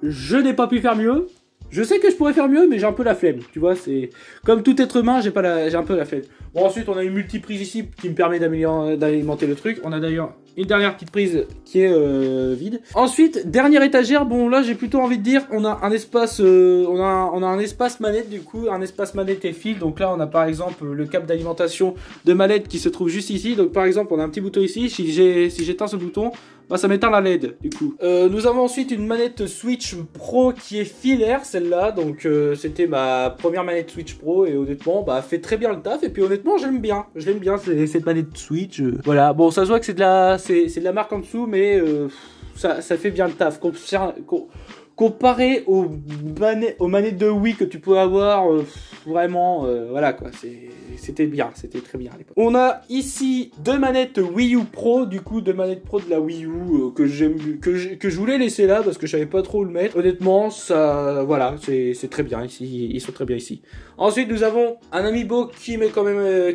Je n'ai pas pu faire mieux. Je sais que je pourrais faire mieux, mais j'ai un peu la flemme, tu vois, c'est comme tout être humain, j'ai un peu la flemme. Bon, ensuite on a une multiprise ici qui me permet d'alimenter le truc. On a d'ailleurs une dernière petite prise qui est vide. Ensuite, dernière étagère, bon là j'ai plutôt envie de dire, on a un espace on a un espace manette du coup, un espace manette et fil. Donc là on a par exemple le câble d'alimentation de manette qui se trouve juste ici. Donc par exemple on a un petit bouton ici, si j'éteins ce bouton, bah ça m'éteint la LED du coup. Nous avons ensuite une manette Switch Pro qui est filaire celle-là, donc c'était ma première manette Switch Pro et honnêtement bah fait très bien le taf et puis honnêtement j'aime bien cette manette Switch. Voilà, bon ça se voit que c'est de la marque en dessous mais ça fait bien le taf. Comparé aux manettes de Wii que tu peux avoir, vraiment, voilà quoi, c'était bien, c'était très bien à l'époque. On a ici deux manettes Wii U Pro, du coup, deux manettes Pro de la Wii U que je voulais laisser là parce que je savais pas trop où le mettre. Honnêtement, ça, voilà, c'est très bien ici, ils sont très bien ici. Ensuite, nous avons un amiibo qui m'est quand même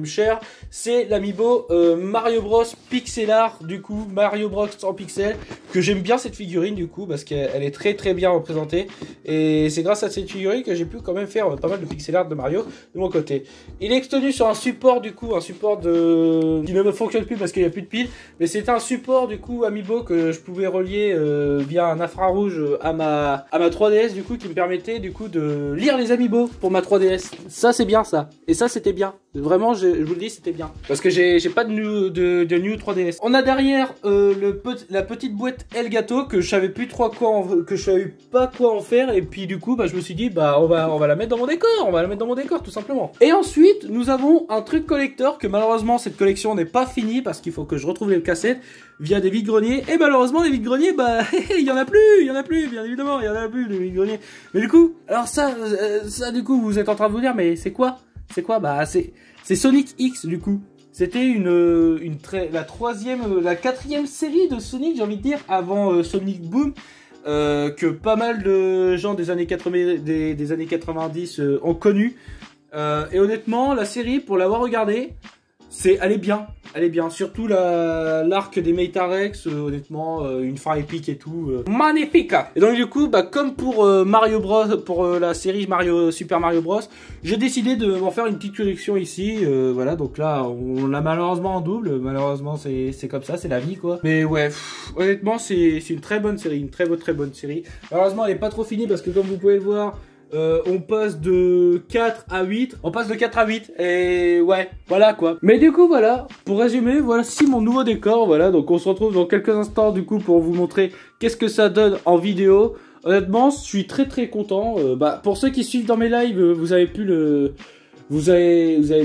cher. C'est l'amiibo Mario Bros Pixel Art, du coup, Mario Bros en pixel, que j'aime bien cette figurine du coup parce qu'elle est très bien représentée et c'est grâce à cette figurine que j'ai pu quand même faire pas mal de pixel art de Mario de mon côté. Il est tenu sur un support du coup, un support qui ne me fonctionne plus parce qu'il n'y a plus de pile, mais c'est un support du coup amiibo que je pouvais relier via un infrarouge à ma 3DS du coup, qui me permettait du coup de lire les amiibo pour ma 3DS. Ça c'est bien ça, et ça c'était bien. Vraiment, je vous le dis, c'était bien. Parce que j'ai pas de new 3DS. On a derrière la petite boîte Elgato que je savais plus trop que je savais pas quoi en faire. Et puis du coup, bah je me suis dit, bah on va la mettre dans mon décor. On va la mettre dans mon décor, tout simplement. Et ensuite, nous avons un truc collector que malheureusement cette collection n'est pas finie parce qu'il faut que je retrouve les cassettes via des vides-greniers. Et malheureusement, les vides-greniers, bah il y en a plus, bien évidemment, il y en a plus de vides-greniers. Mais du coup, alors ça du coup, vous êtes en train de vous dire, mais c'est quoi? C'est quoi? Bah c'est Sonic X du coup. C'était la quatrième série de Sonic, j'ai envie de dire, avant Sonic Boom, que pas mal de gens des années 90 ont connu. Et honnêtement, la série, pour l'avoir regardée, elle est bien. Surtout l'arc des Metarex, honnêtement, une fin épique et tout, magnifique. Et donc du coup, bah comme pour Mario Bros, pour la série Super Mario Bros, j'ai décidé de m'en faire une petite collection ici. Voilà, donc là, on l'a malheureusement en double. Malheureusement, c'est comme ça, c'est la vie quoi. Mais ouais, honnêtement, c'est une très bonne série, une très bonne série. Malheureusement, elle est pas trop finie parce que comme vous pouvez le voir, on passe de 4 à 8. On passe de 4 à 8. Et ouais, voilà quoi. Mais du coup, voilà. Pour résumer, voici mon nouveau décor. Voilà, donc on se retrouve dans quelques instants du coup pour vous montrer qu'est-ce que ça donne en vidéo. Honnêtement, je suis très content. Bah, pour ceux qui suivent dans mes lives, vous avez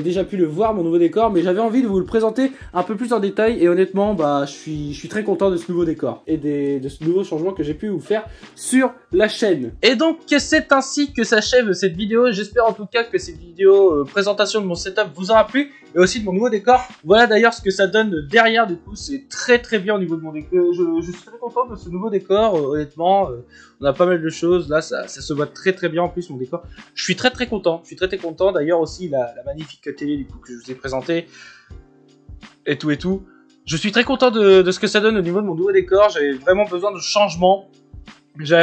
déjà pu le voir, mon nouveau décor, mais j'avais envie de vous le présenter un peu plus en détail et honnêtement, bah, je suis très content de ce nouveau décor et de ce nouveau changement que j'ai pu vous faire sur la chaîne. Et donc, c'est ainsi que s'achève cette vidéo. J'espère en tout cas que cette vidéo présentation de mon setup vous aura plu et aussi de mon nouveau décor. Voilà d'ailleurs ce que ça donne derrière du coup, c'est très bien au niveau de mon décor. Je suis très content de ce nouveau décor, honnêtement. On a pas mal de choses, là ça se voit très bien en plus mon décor. Je suis très content, d'ailleurs aussi la magnifique télé du coup que je vous ai présentée et tout. Je suis très content de ce que ça donne au niveau de mon nouveau décor. J'avais vraiment besoin de changement. Au niveau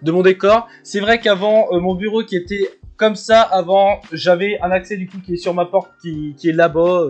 de mon décor. C'est vrai qu'avant mon bureau qui était comme ça, avant j'avais un accès du coup qui est sur ma porte qui est là-bas,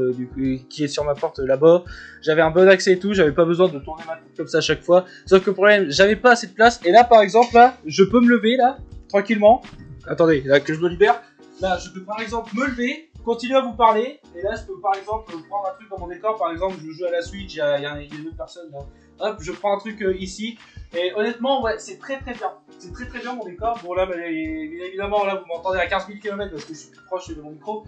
j'avais un bon accès et tout, j'avais pas besoin de tourner ma tête comme ça à chaque fois. Sauf que le problème, j'avais pas assez de place et là par exemple là, je peux me lever là tranquillement. Attendez, là que je me libère. Là, je peux par exemple me lever, continuer à vous parler et là je peux par exemple prendre un truc dans mon décor, par exemple je joue à la Switch, il y a une autre personne là. Hop, je prends un truc ici. Et honnêtement, ouais, c'est très bien. C'est très bien mon décor. Bon là, bien évidemment, là vous m'entendez à 15 000 km parce que je suis plus proche de mon micro.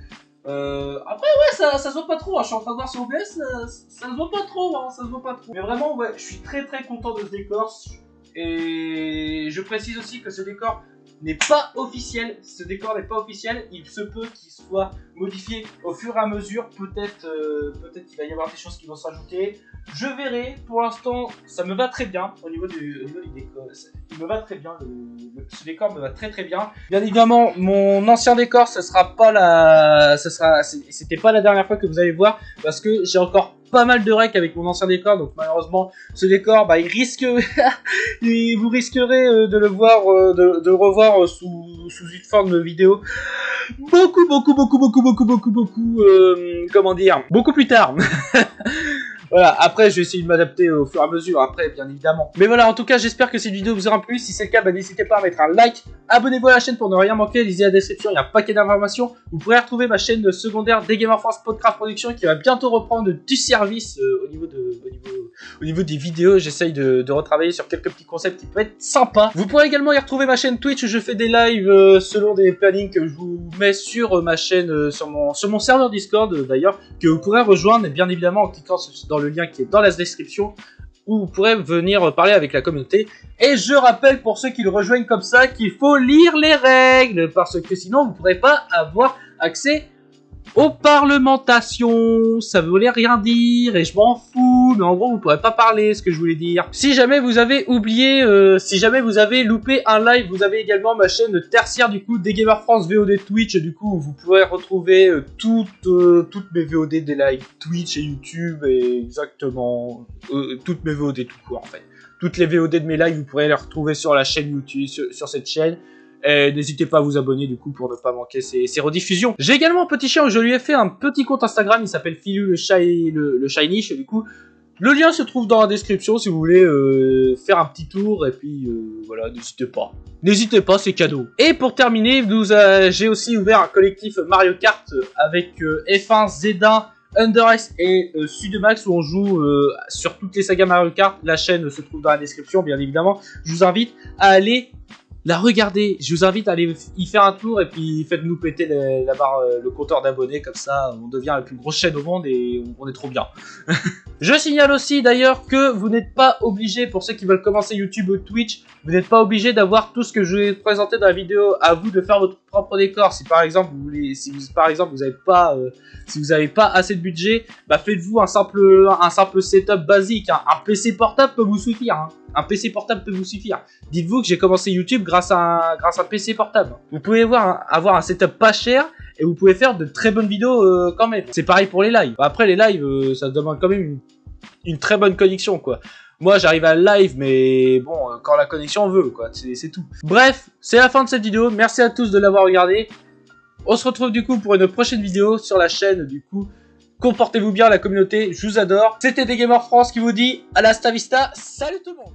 Après, ouais, ça se voit pas trop. Hein. Je suis en train de voir sur OBS, ça se voit pas trop. Hein, ça se voit pas trop. Mais vraiment, ouais, je suis très content de ce décor. Et je précise aussi que ce décor n'est pas officiel. Ce décor n'est pas officiel. Il se peut qu'il soit modifié au fur et à mesure. Peut-être qu'il va y avoir des choses qui vont se rajouter. Je verrai. Pour l'instant, ça me va très bien au niveau du décor. Il me va très bien. Ce décor me va très bien. Bien évidemment, mon ancien décor, c'était pas la dernière fois que vous allez voir parce que j'ai encore pas mal de rec avec mon ancien décor, donc malheureusement ce décor bah il risque vous risquerez de le voir de le revoir sous une forme vidéo beaucoup comment dire, beaucoup plus tard. Voilà, après je vais essayer de m'adapter au fur et à mesure, après bien évidemment. Mais voilà, en tout cas j'espère que cette vidéo vous aura plu. Si c'est le cas, bah, n'hésitez pas à mettre un like, abonnez-vous à la chaîne pour ne rien manquer, lisez la description, il y a un paquet d'informations. Vous pourrez retrouver ma chaîne secondaire des Gamer France Podcraft Production qui va bientôt reprendre du service au niveau des vidéos. J'essaye de retravailler sur quelques petits concepts qui peuvent être sympas. Vous pourrez également y retrouver ma chaîne Twitch où je fais des lives selon des plannings que je vous mets sur ma chaîne, sur mon serveur Discord d'ailleurs, que vous pourrez rejoindre, et bien évidemment en cliquant dans le lien qui est dans la description, où vous pourrez venir parler avec la communauté. Et je rappelle pour ceux qui le rejoignent comme ça qu'il faut lire les règles, parce que sinon vous ne pourrez pas avoir accès aux parlementations. Ça voulait rien dire et je m'en fous, mais en gros vous pourrez pas parler ce que je voulais dire. Si jamais vous avez oublié, si jamais vous avez loupé un live, vous avez également ma chaîne tertiaire du coup des Gamer France VOD Twitch, du coup vous pourrez retrouver toutes mes VOD des lives Twitch et YouTube, et exactement toutes mes VOD tout court en fait. Toutes les VOD de mes lives vous pourrez les retrouver sur la chaîne YouTube, sur cette chaîne. N'hésitez pas à vous abonner du coup pour ne pas manquer ces rediffusions. J'ai également un petit chien où je lui ai fait un petit compte Instagram, il s'appelle Philu le Shinish, et du coup le lien se trouve dans la description si vous voulez faire un petit tour, et puis voilà, n'hésitez pas. N'hésitez pas, c'est cadeau. Et pour terminer, j'ai aussi ouvert un collectif Mario Kart avec F1, Zedin, Under-Ice et Sudemax, où on joue sur toutes les sagas Mario Kart. La chaîne se trouve dans la description bien évidemment. Je vous invite à aller la regardez, je vous invite à aller y faire un tour, et puis faites-nous péter la barre, le compteur d'abonnés, comme ça on devient la plus grosse chaîne au monde et on est trop bien. Je signale aussi d'ailleurs que vous n'êtes pas obligé, pour ceux qui veulent commencer YouTube ou Twitch, vous n'êtes pas obligé d'avoir tout ce que je vais présenter dans la vidéo. À vous de faire votre propre décor. Si par exemple vous voulez, si vous n'avez pas assez de budget, bah faites-vous un simple setup basique. Hein. Un PC portable peut vous suffire. Hein. Un PC portable peut vous suffire. Dites-vous que j'ai commencé YouTube grâce à un PC portable. Vous pouvez avoir un setup pas cher et vous pouvez faire de très bonnes vidéos quand même. C'est pareil pour les lives. Après les lives, ça demande quand même une très bonne connexion quoi. Moi j'arrive à live, mais bon, quand la connexion veut quoi, c'est tout. Bref, c'est la fin de cette vidéo. Merci à tous de l'avoir regardé. On se retrouve du coup pour une prochaine vidéo sur la chaîne du coup. Comportez-vous bien la communauté, je vous adore. C'était des Gamer France qui vous dit à la vista, salut tout le monde.